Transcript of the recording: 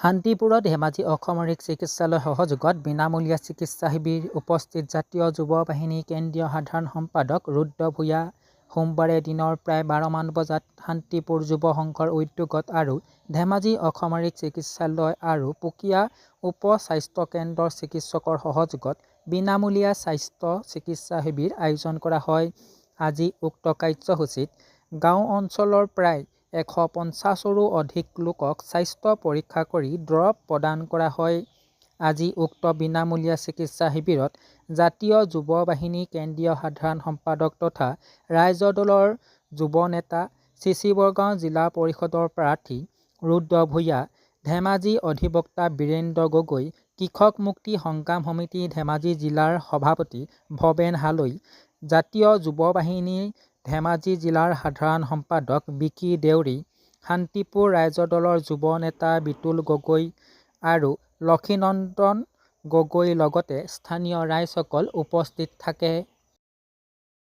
শান্তিপুৰত ধেমাজি অসামৰিক চিকিৎসালয় সহযোগত বিনামূলীয়া চিকিৎসা শিবিৰ উপস্থিত জাতীয় যুৱ বাহিনী কেন্দ্ৰীয় সাধাৰণ সম্পাদক ৰুদ্ৰ ভূঞা। সোমবাৰে দিনৰ প্ৰায় 12মান বজাত শান্তিপুৰ যুৱ সংঘৰ উদ্যোগত আৰু ধেমাজি অসামৰিক চিকিৎসালয় আৰু পুকিয়া উপ স্বাস্থ্য কেন্দ্ৰৰ চিকিৎসকৰ সহযোগত বিনামূলীয়া স্বাস্থ্য চিকিৎসা শিবিৰ আয়োজন কৰা হয়। আজি উক্ত কাৰ্যসূচীত গাঁও অঞ্চলৰ প্ৰায় 150ৰো অধিক লোকক স্বাস্থ্য পৰীক্ষা কৰি দৰৱ প্ৰদান কৰা হয়। আজি উক্ত বিনামূলীয়া চিকিৎসা শিবিৰত জাতীয় যুৱ বাহিনী কেন্দ্ৰীয় সাধাৰণ সম্পাদক তথা ৰাইজৰ দলৰ যুৱ নেতা চিচিবৰগাঁও জিলা পৰিষদৰ প্ৰাৰ্থী ৰুদ্ৰ ভূঞা, ধেমাজি অধিবক্তা বীৰেন্দ্ৰ গগৈ, কৃষক মুক্তি সংগ্ৰাম সমিতি ধেমাজি জিলাৰ সভাপতি ভৱেন হালৈ, জাতীয় যুৱ বাহিনী ধেমাজি জিলাৰ সাধাৰণ সম্পাদক বিকি দেউৰী, শান্তিপুৰ ৰাইজৰ দলৰ যুৱ নেতা বিতুল গগৈ আৰু লক্ষীনন্দন গগৈৰ লগতে স্থানীয় ৰাইজসকল উপস্থিত থাকে।